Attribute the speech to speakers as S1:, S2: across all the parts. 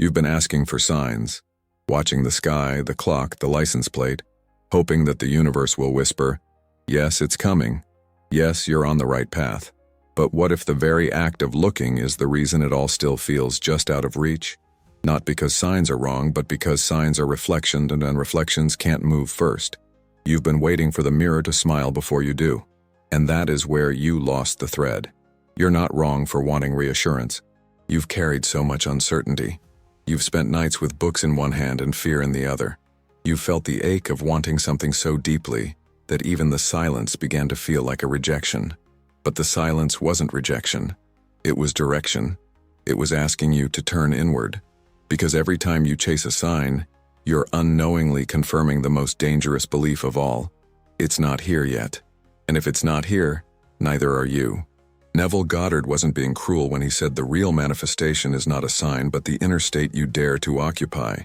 S1: You've been asking for signs, watching the sky, the clock, the license plate, hoping that the universe will whisper, "Yes, it's coming. Yes, you're on the right path." But what if the very act of looking is the reason it all still feels just out of reach? Not because signs are wrong, but because signs are reflections, and reflections can't move first. You've been waiting for the mirror to smile before you do. And that is where you lost the thread. You're not wrong for wanting reassurance. You've carried so much uncertainty. You've spent nights with books in one hand and fear in the other. You've felt the ache of wanting something so deeply that even the silence began to feel like a rejection. But the silence wasn't rejection. It was direction. It was asking you to turn inward. Because every time you chase a sign, you're unknowingly confirming the most dangerous belief of all. It's not here yet. And if it's not here, neither are you. Neville Goddard wasn't being cruel when he said the real manifestation is not a sign but the inner state you dare to occupy.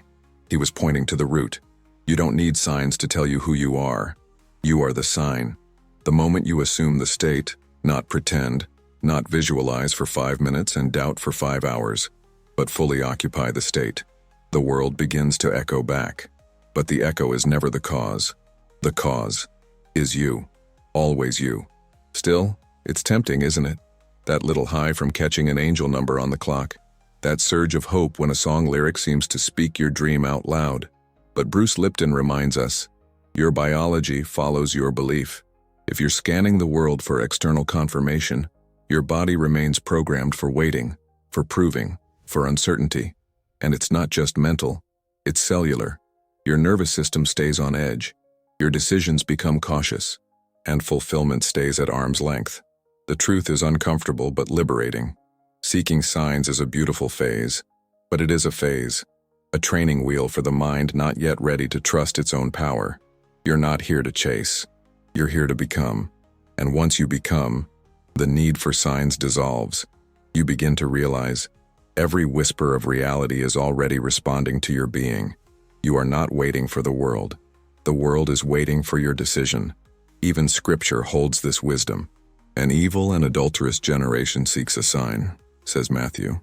S1: He was pointing to the root. You don't need signs to tell you who you are. You are the sign. The moment you assume the state, not pretend, not visualize for 5 minutes and doubt for 5 hours, but fully occupy the state, the world begins to echo back. But the echo is never the cause. The cause is you. Always you. Still, it's tempting, isn't it? That little high from catching an angel number on the clock. That surge of hope when a song lyric seems to speak your dream out loud. But Bruce Lipton reminds us, your biology follows your belief. If you're scanning the world for external confirmation, your body remains programmed for waiting, for proving, for uncertainty. And it's not just mental, it's cellular. Your nervous system stays on edge. Your decisions become cautious. And fulfillment stays at arm's length. The truth is uncomfortable but liberating. Seeking signs is a beautiful phase, but it is a phase, a training wheel for the mind not yet ready to trust its own power. You're not here to chase. You're here to become. And once you become, the need for signs dissolves. You begin to realize every whisper of reality is already responding to your being. You are not waiting for the world. The world is waiting for your decision. Even Scripture holds this wisdom. An evil and adulterous generation seeks a sign, says Matthew.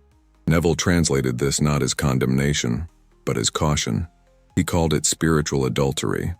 S1: Neville translated this not as condemnation, but as caution. He called it spiritual adultery,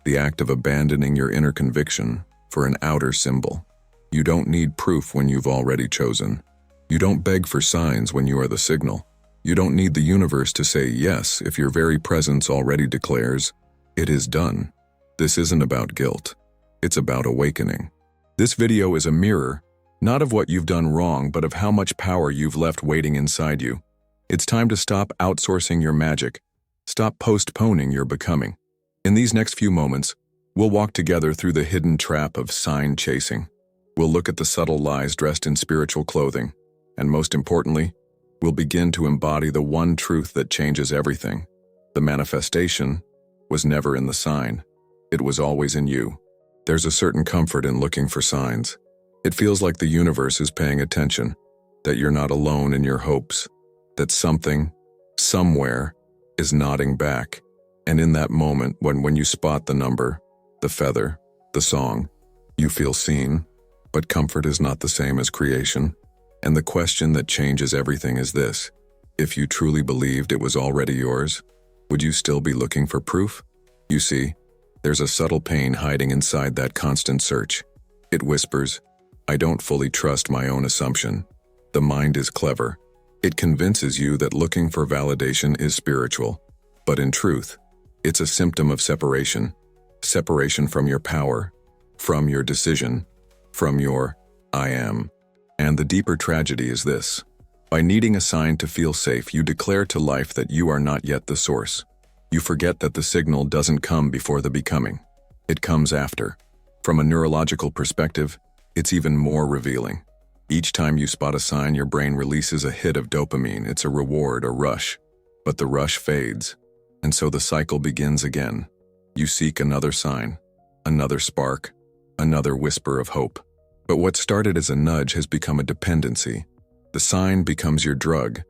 S1: the act of abandoning your inner conviction for an outer symbol. You don't need proof when you've already chosen. You don't beg for signs when you are the signal. You don't need the universe to say yes if your very presence already declares, "It is done." This isn't about guilt. It's about awakening. This video is a mirror, not of what you've done wrong, but of how much power you've left waiting inside you. It's time to stop outsourcing your magic. Stop postponing your becoming. In these next few moments, we'll walk together through the hidden trap of sign chasing. We'll look at the subtle lies dressed in spiritual clothing. And most importantly, we'll begin to embody the one truth that changes everything. The manifestation was never in the sign. It was always in you. There's a certain comfort in looking for signs. It feels like the universe is paying attention, that you're not alone in your hopes, that something, somewhere, is nodding back. And in that moment, when you spot the number, the feather, the song, you feel seen. But comfort is not the same as creation. And the question that changes everything is this: if you truly believed it was already yours, would you still be looking for proof? You see, there's a subtle pain hiding inside that constant search. It whispers, "I don't fully trust my own assumption." The mind is clever. It convinces you that looking for validation is spiritual. But in truth, it's a symptom of separation. Separation from your power, from your decision, from your I am. And the deeper tragedy is this. By needing a sign to feel safe, you declare to life that you are not yet the source. You forget that the signal doesn't come before the becoming. It comes after. From a neurological perspective, it's even more revealing. Each time you spot a sign, your brain releases a hit of dopamine. It's a reward, a rush. But the rush fades, and so the cycle begins again. You seek another sign, another spark, another whisper of hope. But what started as a nudge has become a dependency. The sign becomes your drug,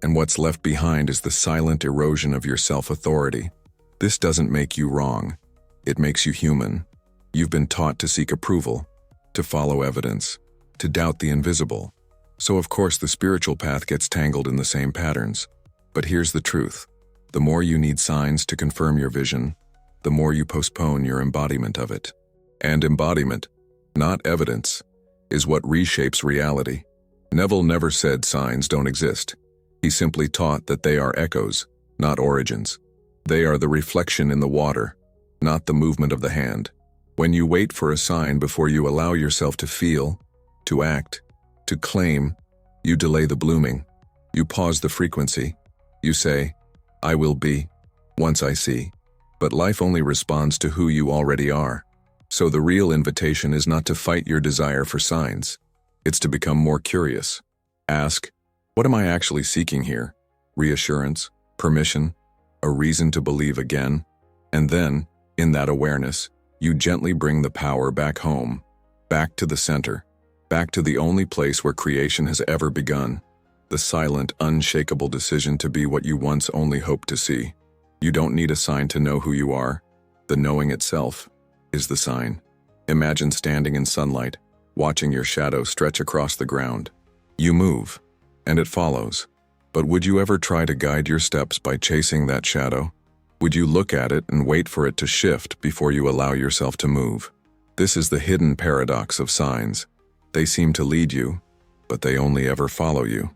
S1: and what's left behind is the silent erosion of your self-authority. This doesn't make you wrong. It makes you human. You've been taught to seek approval, to follow evidence, to doubt the invisible. So of course the spiritual path gets tangled in the same patterns. But here's the truth. The more you need signs to confirm your vision, the more you postpone your embodiment of it. And embodiment, not evidence, is what reshapes reality. Neville never said signs don't exist. He simply taught that they are echoes, not origins. They are the reflection in the water, not the movement of the hand. When you wait for a sign before you allow yourself to feel, to act, to claim, you delay the blooming. You pause the frequency. You say, I will be, once I see. But life only responds to who you already are. So the real invitation is not to fight your desire for signs. It's to become more curious. Ask, what am I actually seeking here? Reassurance, permission, a reason to believe again. And then, in that awareness, you gently bring the power back home, back to the center, back to the only place where creation has ever begun. The silent, unshakable decision to be what you once only hoped to see. You don't need a sign to know who you are. The knowing itself is the sign. Imagine standing in sunlight, watching your shadow stretch across the ground. You move, and it follows. But would you ever try to guide your steps by chasing that shadow? Would you look at it and wait for it to shift before you allow yourself to move? This is the hidden paradox of signs. They seem to lead you, but they only ever follow you.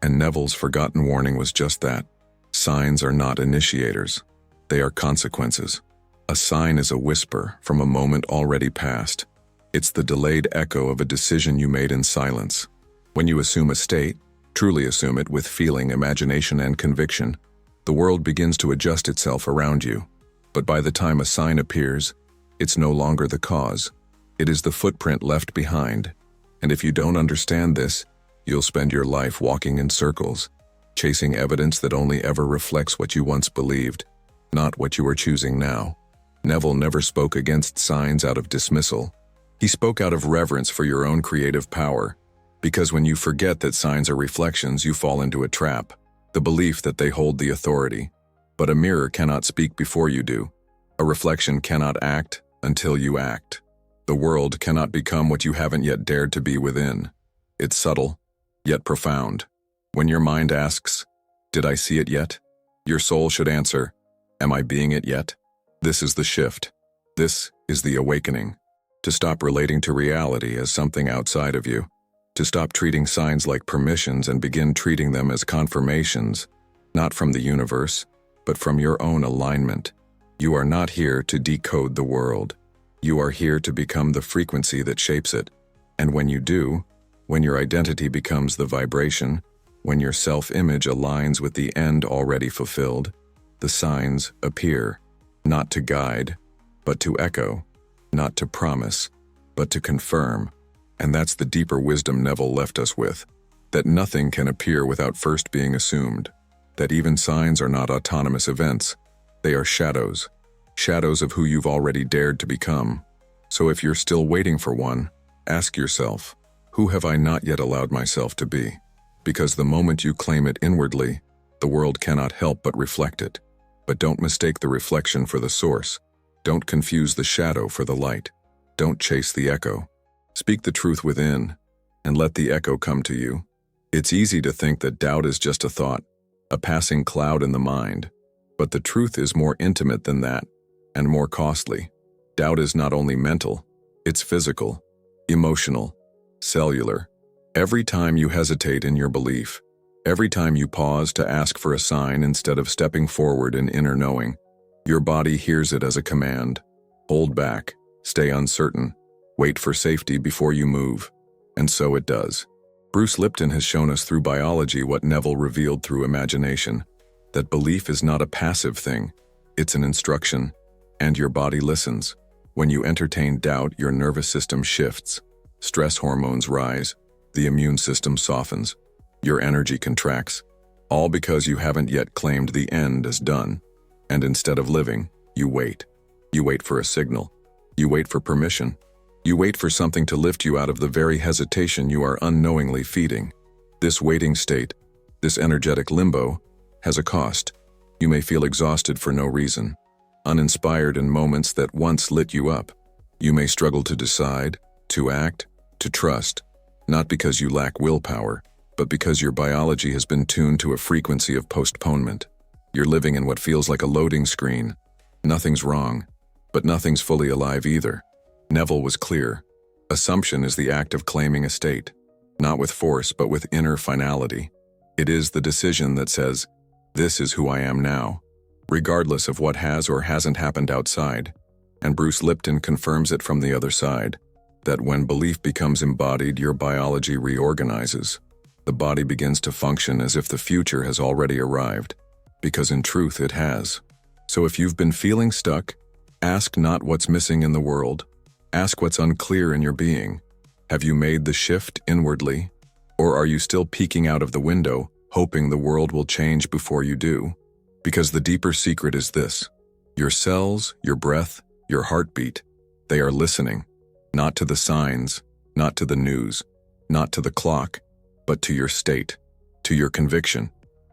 S1: And Neville's forgotten warning was just that. Signs are not initiators. They are consequences. A sign is a whisper from a moment already past. It's the delayed echo of a decision you made in silence. When you assume a state, truly assume it with feeling, imagination, and conviction, the world begins to adjust itself around you. But by the time a sign appears, it's no longer the cause. It is the footprint left behind. And if you don't understand this, you'll spend your life walking in circles, chasing evidence that only ever reflects what you once believed, not what you are choosing now. Neville never spoke against signs out of dismissal. He spoke out of reverence for your own creative power. Because when you forget that signs are reflections, you fall into a trap, the belief that they hold the authority. But a mirror cannot speak before you do. A reflection cannot act until you act. The world cannot become what you haven't yet dared to be within. It's subtle, yet profound. When your mind asks, did I see it yet? Your soul should answer, am I being it yet? This is the shift. This is the awakening. To stop relating to reality as something outside of you. To stop treating signs like permissions and begin treating them as confirmations, not from the universe, but from your own alignment. You are not here to decode the world. You are here to become the frequency that shapes it. And when you do, when your identity becomes the vibration, when your self-image aligns with the end already fulfilled, the signs appear, not to guide, but to echo, not to promise, but to confirm. And that's the deeper wisdom Neville left us with, that nothing can appear without first being assumed, that even signs are not autonomous events, they are shadows, shadows of who you've already dared to become. So if you're still waiting for one, ask yourself, who have I not yet allowed myself to be? Because the moment you claim it inwardly, the world cannot help but reflect it. But don't mistake the reflection for the source. Don't confuse the shadow for the light. Don't chase the echo. Speak the truth within, and let the echo come to you. It's easy to think that doubt is just a thought, a passing cloud in the mind. But the truth is more intimate than that, and more costly. Doubt is not only mental, it's physical, emotional, cellular. Every time you hesitate in your belief, every time you pause to ask for a sign instead of stepping forward in inner knowing, your body hears it as a command. Hold back, stay uncertain, wait for safety before you move. And so it does. Bruce Lipton has shown us through biology what Neville revealed through imagination, that belief is not a passive thing, it's an instruction, and your body listens. When you entertain doubt, your nervous system shifts, stress hormones rise, the immune system softens, your energy contracts, all because you haven't yet claimed the end as done. And instead of living, you wait. You wait for a signal. You wait for permission. You wait for something to lift you out of the very hesitation you are unknowingly feeding. This waiting state, this energetic limbo, has a cost. You may feel exhausted for no reason, uninspired in moments that once lit you up. You may struggle to decide, to act, to trust, not because you lack willpower, but because your biology has been tuned to a frequency of postponement. You're living in what feels like a loading screen. Nothing's wrong, but nothing's fully alive either. Neville was clear. Assumption is the act of claiming a state, not with force but with inner finality. It is the decision that says, "This is who I am now," regardless of what has or hasn't happened outside. And Bruce Lipton confirms it from the other side, that when belief becomes embodied, your biology reorganizes. The body begins to function as if the future has already arrived, because in truth it has. So if you've been feeling stuck, ask not what's missing in the world, ask what's unclear in your being. Have you made the shift inwardly, or are you still peeking out of the window, hoping the world will change before you do? Because the deeper secret is this: your cells, your breath, your heartbeat, they are listening, not to the signs, not to the news, not to the clock, but to your state, to your conviction,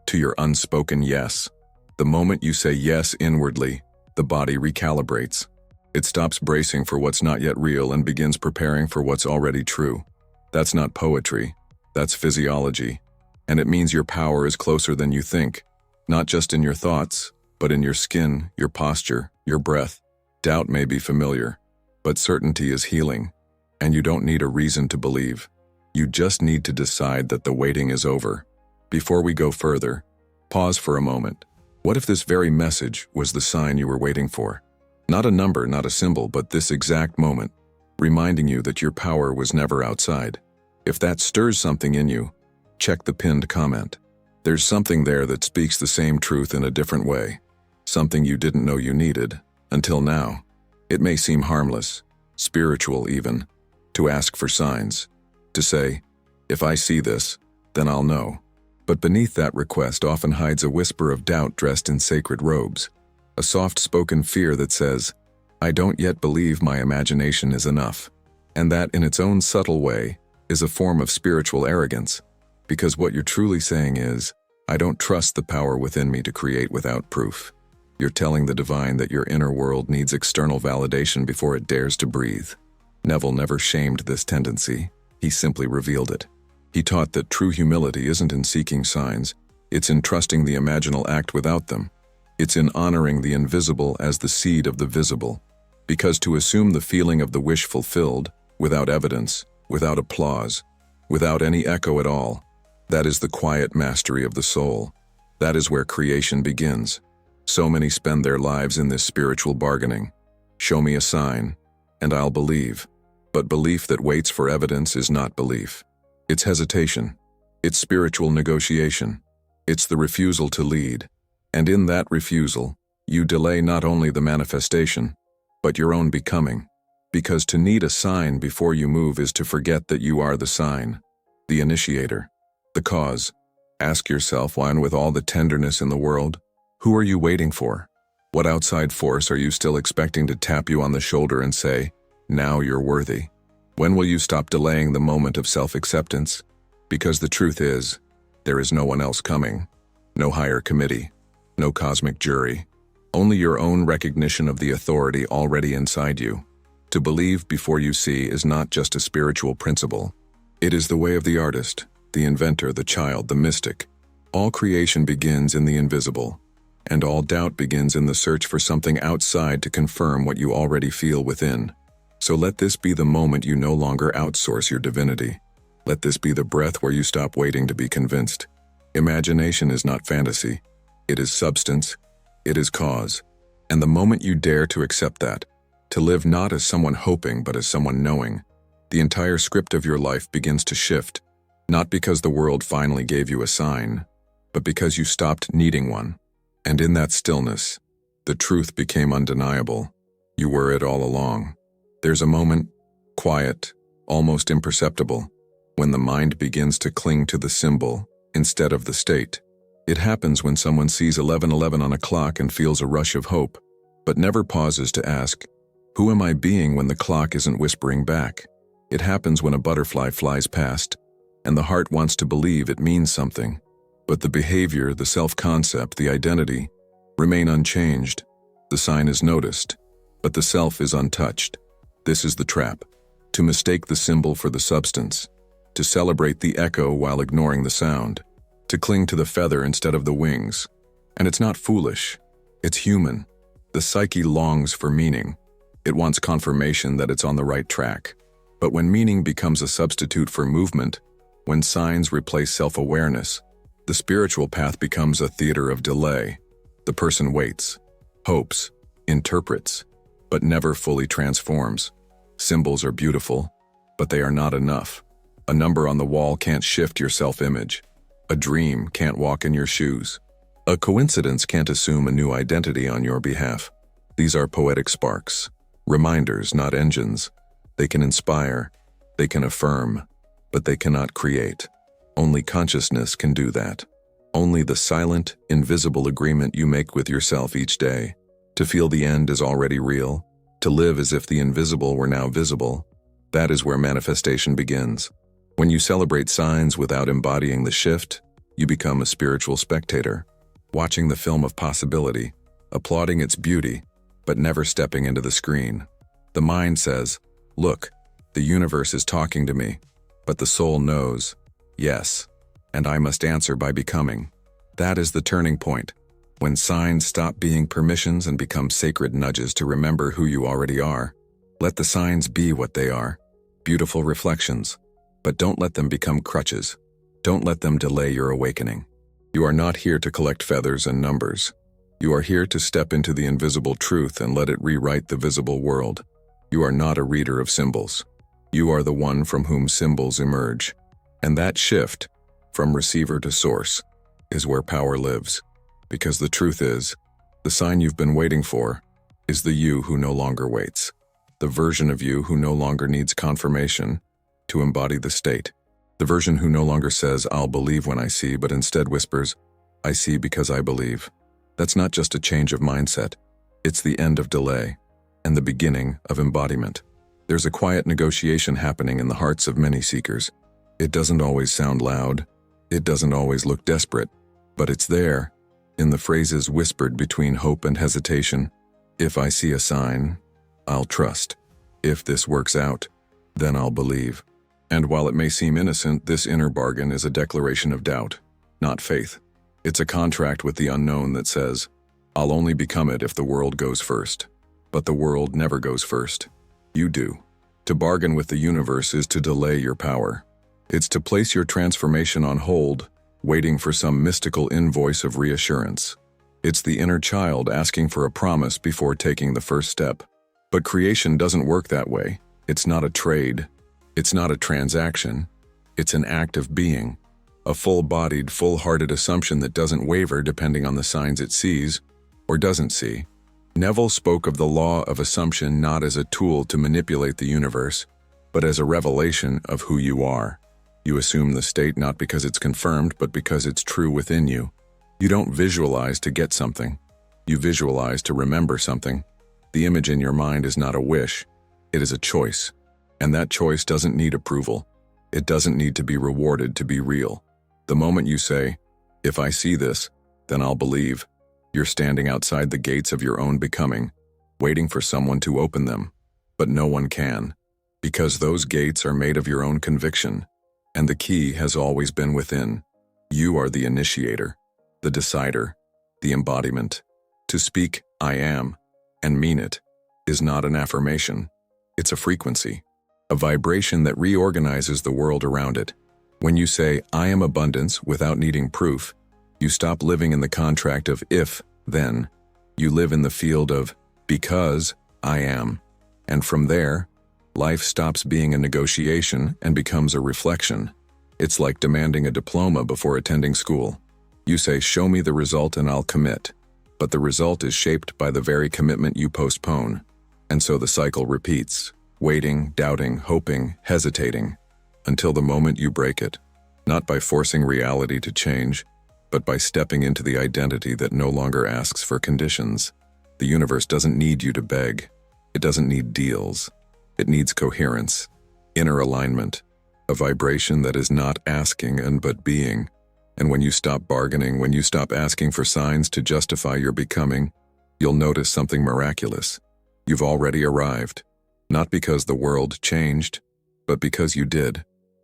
S1: to your unspoken yes. The moment you say yes inwardly, the body recalibrates. It stops bracing for what's not yet real and begins preparing for what's already true. That's not poetry, that's physiology. And it means your power is closer than you think, not just in your thoughts, but in your skin, your posture, your breath. Doubt may be familiar, but certainty is healing. And you don't need a reason to believe. You just need to decide that the waiting is over. Before we go further, pause for a moment. What if this very message was the sign you were waiting for? Not a number, not a symbol, but this exact moment, reminding you that your power was never outside. If that stirs something in you, check the pinned comment. There's something there that speaks the same truth in a different way. Something you didn't know you needed, until now. It may seem harmless, spiritual even, to ask for signs. To say, if I see this, then I'll know. But beneath that request often hides a whisper of doubt dressed in sacred robes. A soft-spoken fear that says, I don't yet believe my imagination is enough. And that, in its own subtle way, is a form of spiritual arrogance. Because what you're truly saying is, I don't trust the power within me to create without proof. You're telling the divine that your inner world needs external validation before it dares to breathe. Neville never shamed this tendency. He simply revealed it. He taught that true humility isn't in seeking signs, it's in trusting the imaginal act without them. It's in honoring the invisible as the seed of the visible. Because to assume the feeling of the wish fulfilled, without evidence, without applause, without any echo at all, that is the quiet mastery of the soul. That is where creation begins. So many spend their lives in this spiritual bargaining. Show me a sign, and I'll believe. But belief that waits for evidence is not belief. It's hesitation. It's spiritual negotiation. It's the refusal to lead. And in that refusal, you delay not only the manifestation, but your own becoming. Because to need a sign before you move is to forget that you are the sign, the initiator, the cause. Ask yourself why, and with all the tenderness in the world, who are you waiting for? What outside force are you still expecting to tap you on the shoulder and say, now you're worthy? When will you stop delaying the moment of self-acceptance? Because the truth is, there is no one else coming. No higher committee. No cosmic jury. Only your own recognition of the authority already inside you. To believe before you see is not just a spiritual principle. It is the way of the artist, the inventor, the child, the mystic. All creation begins in the invisible, and all doubt begins in the search for something outside to confirm what you already feel within. So let this be the moment you no longer outsource your divinity. Let this be the breath where you stop waiting to be convinced. Imagination is not fantasy. It is substance. It is cause. And the moment you dare to accept that, to live not as someone hoping but as someone knowing, the entire script of your life begins to shift, not because the world finally gave you a sign, but because you stopped needing one. And in that stillness, the truth became undeniable. You were it all along. There's a moment, quiet, almost imperceptible, when the mind begins to cling to the symbol instead of the state. It happens when someone sees 11:11 on a clock and feels a rush of hope, but never pauses to ask, who am I being when the clock isn't whispering back? It happens when a butterfly flies past, and the heart wants to believe it means something, but the behavior, the self-concept, the identity, remain unchanged. The sign is noticed, but the self is untouched. This is the trap, to mistake the symbol for the substance, to celebrate the echo while ignoring the sound, to cling to the feather instead of the wings. And it's not foolish, it's human. The psyche longs for meaning. It wants confirmation that it's on the right track. But when meaning becomes a substitute for movement, when signs replace self-awareness, the spiritual path becomes a theater of delay. The person waits, hopes, interprets, but never fully transforms. Symbols are beautiful, but they are not enough. A number on the wall can't shift your self-image. A dream can't walk in your shoes. A coincidence can't assume a new identity on your behalf. These are poetic sparks, reminders, not engines. They can inspire, they can affirm, but they cannot create. Only consciousness can do that. Only the silent, invisible agreement you make with yourself each day, to feel the end is already real, to live as if the invisible were now visible, that is where manifestation begins. When you celebrate signs without embodying the shift, you become a spiritual spectator, watching the film of possibility, applauding its beauty, but never stepping into the screen. The mind says, "Look, the universe is talking to me," but the soul knows, "Yes, and I must answer by becoming." That is the turning point, when signs stop being permissions and become sacred nudges to remember who you already are. Let the signs be what they are, beautiful reflections, but don't let them become crutches. Don't let them delay your awakening. You are not here to collect feathers and numbers. You are here to step into the invisible truth and let it rewrite the visible world. You are not a reader of symbols. You are the one from whom symbols emerge. And that shift, from receiver to source, is where power lives. Because the truth is, the sign you've been waiting for is the you who no longer waits. The version of you who no longer needs confirmation to embody the state. The version who no longer says, "I'll believe when I see," but instead whispers, "I see because I believe." That's not just a change of mindset. It's the end of delay and the beginning of embodiment. There's a quiet negotiation happening in the hearts of many seekers. It doesn't always sound loud. It doesn't always look desperate, but it's there, in the phrases whispered between hope and hesitation. If I see a sign, I'll trust. If this works out, then I'll believe. And while it may seem innocent, this inner bargain is a declaration of doubt, not faith. It's a contract with the unknown that says, "I'll only become it if the world goes first." But the world never goes first. You do. To bargain with the universe is to delay your power. It's to place your transformation on hold, waiting for some mystical invoice of reassurance. It's the inner child asking for a promise before taking the first step. But creation doesn't work that way. It's not a trade. It's not a transaction. It's an act of being. A full-bodied, full-hearted assumption that doesn't waver depending on the signs it sees or doesn't see. Neville spoke of the law of assumption not as a tool to manipulate the universe, but as a revelation of who you are. You assume the state not because it's confirmed, but because it's true within you. You don't visualize to get something. You visualize to remember something. The image in your mind is not a wish. It is a choice. And that choice doesn't need approval. It doesn't need to be rewarded to be real. The moment you say, "If I see this, then I'll believe," you're standing outside the gates of your own becoming, waiting for someone to open them. But no one can, because those gates are made of your own conviction, and the key has always been within. You are the initiator, the decider, the embodiment. To speak, "I am," and mean it, is not an affirmation. It's a frequency, a vibration that reorganizes the world around it. When you say, "I am abundance," without needing proof, you stop living in the contract of if, then. You live in the field of because I am. And from there, life stops being a negotiation and becomes a reflection. It's like demanding a diploma before attending school. You say, "Show me the result and I'll commit." But the result is shaped by the very commitment you postpone. And so the cycle repeats, waiting, doubting, hoping, hesitating, until the moment you break it, not by forcing reality to change, but by stepping into the identity that no longer asks for conditions. The universe doesn't need you to beg. It doesn't need deals. It needs coherence, inner alignment, a vibration that is not asking and but being. And when you stop bargaining, when you stop asking for signs to justify your becoming, you'll notice something miraculous. You've already arrived, not because the world changed, but because you did.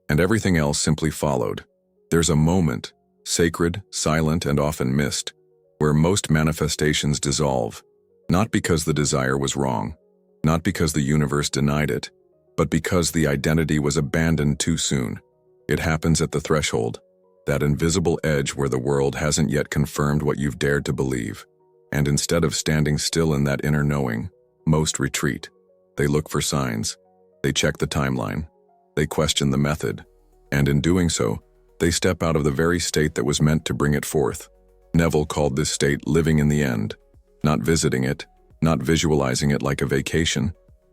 S1: and everything else simply followed. There's a moment, sacred, silent, and often missed, where most manifestations dissolve, not because the desire was wrong, not because the universe denied it, but because the identity was abandoned too soon. It happens at the threshold, that invisible edge where the world hasn't yet confirmed what you've dared to believe. And instead of standing still in that inner knowing, most retreat. They look for signs. They check the timeline. They question the method. And in doing so, they step out of the very state that was meant to bring it forth. Neville called this state living in the end, not visiting it, not visualizing it like a vacation,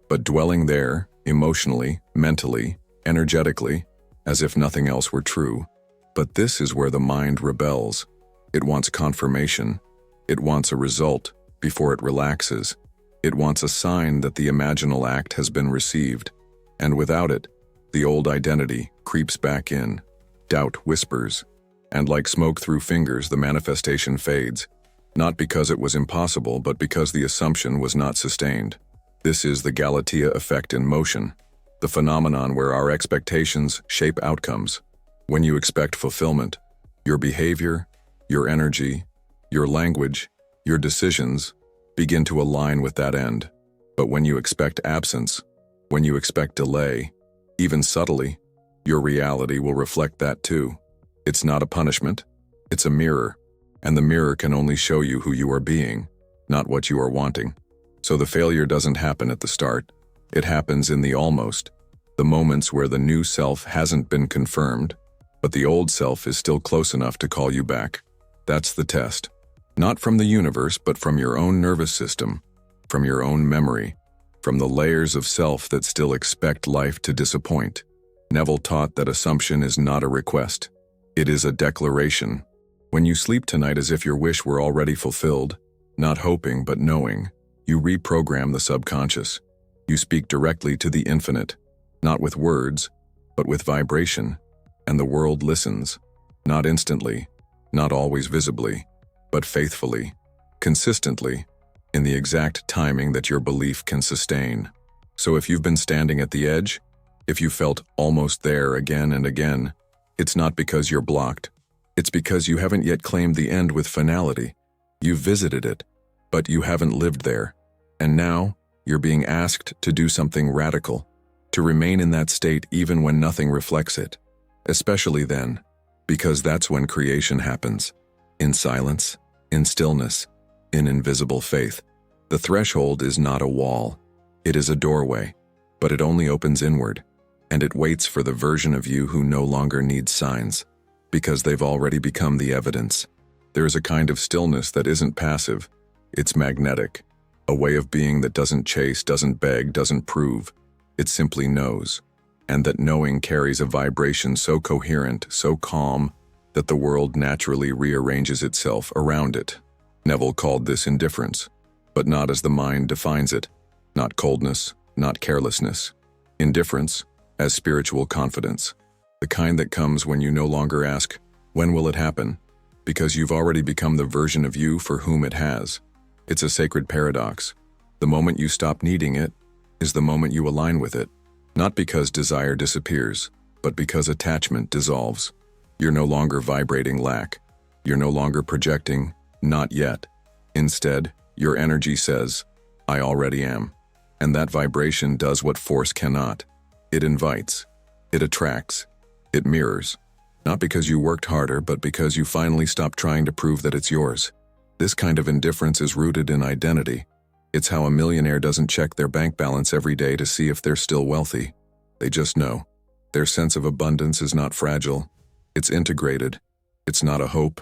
S1: but dwelling there, emotionally, mentally, energetically, as if nothing else were true. But this is where the mind rebels. It wants confirmation. It wants a result before it relaxes. It wants a sign that the imaginal act has been received. And without it, the old identity creeps back in. Doubt whispers. And like smoke through fingers, the manifestation fades. Not because it was impossible, but because the assumption was not sustained. This is the Galatea effect in motion, the phenomenon where our expectations shape outcomes. When you expect fulfillment, your behavior, your energy, your language, your decisions begin to align with that end. But when you expect absence, when you expect delay, even subtly, your reality will reflect that too. It's not a punishment, it's a mirror, and the mirror can only show you who you are being, not what you are wanting. So the failure doesn't happen at the start, it happens in the almost, the moments where the new self hasn't been confirmed, but the old self is still close enough to call you back. That's the test. Not from the universe, but from your own nervous system, from your own memory, from the layers of self that still expect life to disappoint. Neville taught that assumption is not a request. It is a declaration. When you sleep tonight as if your wish were already fulfilled, not hoping but knowing, you reprogram the subconscious. You speak directly to the infinite, not with words, but with vibration, and the world listens, not instantly, not always visibly, but faithfully, consistently, in the exact timing that your belief can sustain. So if you've been standing at the edge, if you felt almost there again and again, it's not because you're blocked. It's because you haven't yet claimed the end with finality. You've visited it, but you haven't lived there. And now, you're being asked to do something radical, to remain in that state even when nothing reflects it. Especially then, because that's when creation happens. In silence, in stillness, in invisible faith. The threshold is not a wall. It is a doorway, but it only opens inward, and it waits for the version of you who no longer needs signs, because they've already become the evidence. There is a kind of stillness that isn't passive, it's magnetic, a way of being that doesn't chase, doesn't beg, doesn't prove. It simply knows, and that knowing carries a vibration so coherent, so calm, that the world naturally rearranges itself around it. Neville called this indifference, but not as the mind defines it, not coldness, not carelessness. Indifference as spiritual confidence, the kind that comes when you no longer ask, when will it happen? Because you've already become the version of you for whom it has. It's a sacred paradox. The moment you stop needing it is the moment you align with it, not because desire disappears, but because attachment dissolves. You're no longer vibrating lack. You're no longer projecting, not yet. Instead, your energy says, I already am. And that vibration does what force cannot. It invites. It attracts. It mirrors. Not because you worked harder, but because you finally stopped trying to prove that it's yours. This kind of indifference is rooted in identity. It's how a millionaire doesn't check their bank balance every day to see if they're still wealthy. They just know. Their sense of abundance is not fragile. It's integrated. It's not a hope.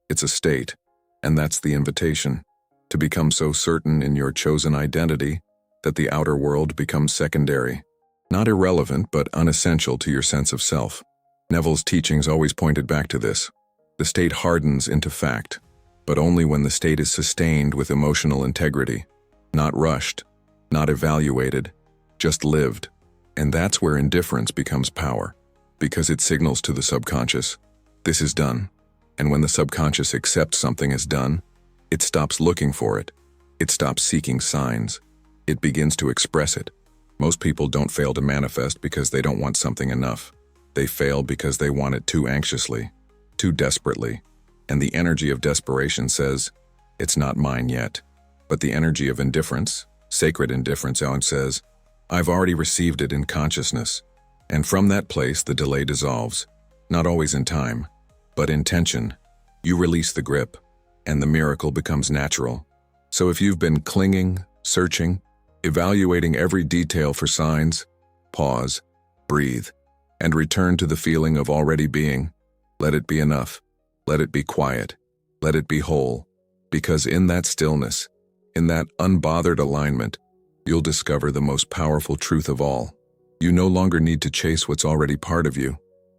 S1: It's a state. And that's the invitation. To become so certain in your chosen identity that the outer world becomes secondary. Not irrelevant, but unessential to your sense of self. Neville's teachings always pointed back to this. The state hardens into fact, but only when the state is sustained with emotional integrity. Not rushed, not evaluated, just lived. And that's where indifference becomes power, because it signals to the subconscious, this is done. And when the subconscious accepts something as done, it stops looking for it. It stops seeking signs. It begins to express it. Most people don't fail to manifest because they don't want something enough. They fail because they want it too anxiously, too desperately, and the energy of desperation says, "It's not mine yet." But the energy of indifference, sacred indifference, says, "I've already received it in consciousness." And from that place the delay dissolves, not always in time, but in tension. You release the grip, and the miracle becomes natural. So if you've been clinging, searching, evaluating every detail for signs, pause, breathe, and return to the feeling of already being. Let it be enough. Let it be quiet. Let it be whole. Because in that stillness, in that unbothered alignment, you'll discover the most powerful truth of all. You no longer need to chase what's already part of you.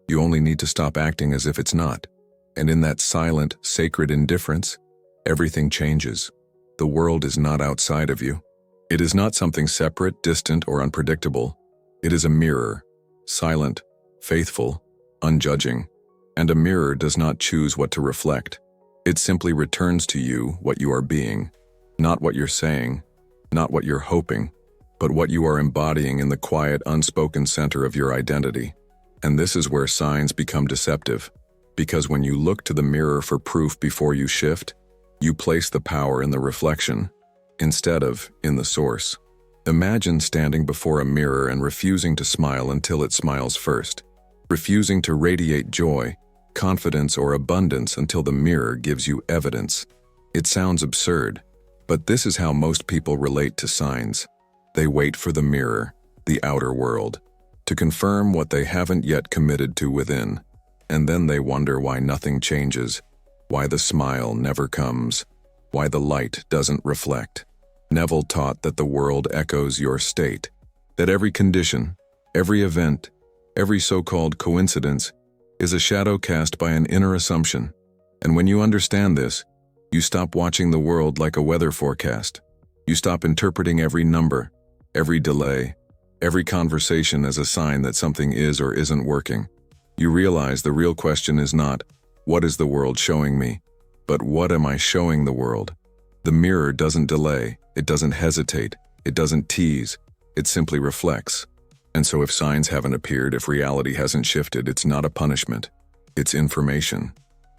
S1: You only need to stop acting as if it's not. And in that silent, sacred indifference, everything changes. The world is not outside of you. It is not something separate, distant, or unpredictable. It is a mirror, silent, faithful, unjudging. And a mirror does not choose what to reflect. It simply returns to you what you are being, not what you're saying, not what you're hoping, but what you are embodying in the quiet, unspoken center of your identity. And this is where signs become deceptive, because when you look to the mirror for proof before you shift, you place the power in the reflection, instead of in the source. Imagine standing before a mirror and refusing to smile until it smiles first, refusing to radiate joy, confidence, or abundance until the mirror gives you evidence. It sounds absurd, but this is how most people relate to signs. They wait for the mirror, the outer world, to confirm what they haven't yet committed to within. And then they wonder why nothing changes, why the smile never comes, why the light doesn't reflect. Neville taught that the world echoes your state, that every condition, every event, every so-called coincidence is a shadow cast by an inner assumption. And when you understand this, you stop watching the world like a weather forecast. You stop interpreting every number, every delay, every conversation as a sign that something is or isn't working. You realize the real question is not, "What is the world showing me?" but "What am I showing the world?" The mirror doesn't delay, it doesn't hesitate, it doesn't tease, it simply reflects. And so if signs haven't appeared, if reality hasn't shifted, it's not a punishment. It's information,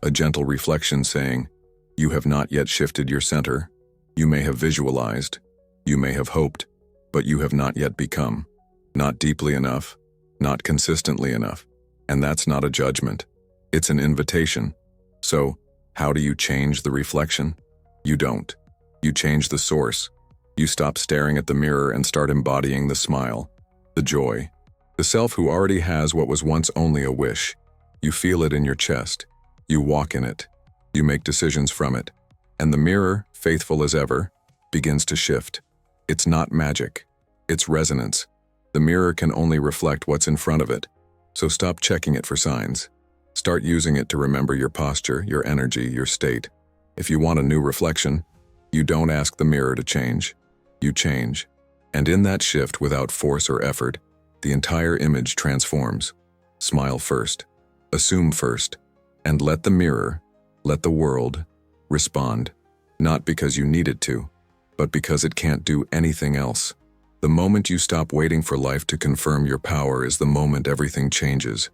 S1: a gentle reflection saying, "You have not yet shifted your center. You may have visualized, you may have hoped, but you have not yet become. Not deeply enough, not consistently enough." And that's not a judgment. It's an invitation. So, how do you change the reflection? You don't. You change the source. You stop staring at the mirror and start embodying the smile, the joy, the self who already has what was once only a wish. You feel it in your chest. You walk in it. You make decisions from it. And the mirror, faithful as ever, begins to shift. It's not magic. It's resonance. The mirror can only reflect what's in front of it. So stop checking it for signs. Start using it to remember your posture, your energy, your state. If you want a new reflection, you don't ask the mirror to change. You change. And in that shift, without force or effort, the entire image transforms. Smile first. Assume first. And let the mirror, let the world, respond. Not because you need it to, but because it can't do anything else. The moment you stop waiting for life to confirm your power is the moment everything changes.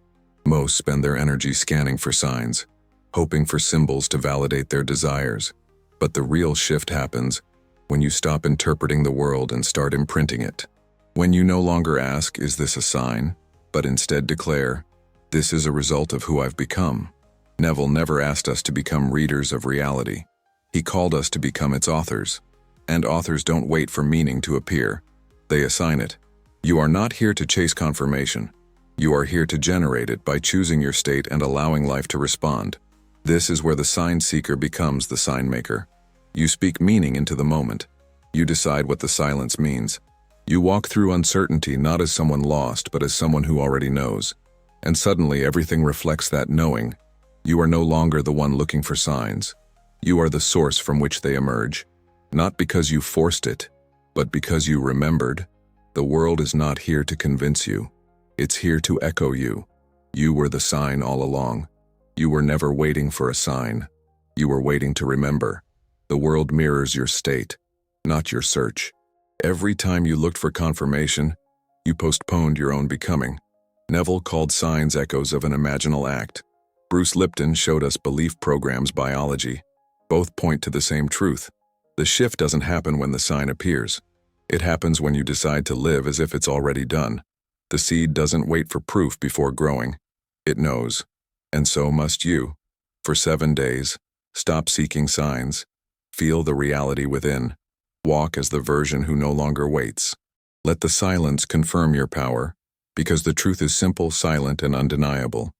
S1: Most spend their energy scanning for signs, hoping for symbols to validate their desires. But the real shift happens when you stop interpreting the world and start imprinting it. When you no longer ask, "Is this a sign?" but instead declare, "This is a result of who I've become." Neville never asked us to become readers of reality. He called us to become its authors. And authors don't wait for meaning to appear. They assign it. You are not here to chase confirmation. You are here to generate it by choosing your state and allowing life to respond. This is where the sign seeker becomes the sign maker. You speak meaning into the moment. You decide what the silence means. You walk through uncertainty not as someone lost, but as someone who already knows. And suddenly everything reflects that knowing. You are no longer the one looking for signs. You are the source from which they emerge. Not because you forced it, but because you remembered. The world is not here to convince you. It's here to echo you. You were the sign all along. You were never waiting for a sign. You were waiting to remember. The world mirrors your state, not your search. Every time you looked for confirmation, you postponed your own becoming. Neville called signs echoes of an imaginal act. Bruce Lipton showed us belief programs biology. Both point to the same truth. The shift doesn't happen when the sign appears. It happens when you decide to live as if it's already done. The seed doesn't wait for proof before growing. It knows. And so must you. For 7 days, stop seeking signs. Feel the reality within. Walk as the version who no longer waits. Let the silence confirm your power, because the truth is simple, silent, and undeniable.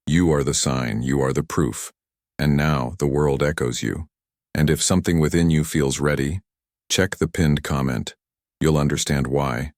S1: You are the sign, you are the proof. And now the world echoes you. And if something within you feels ready, check the pinned comment. You'll understand why.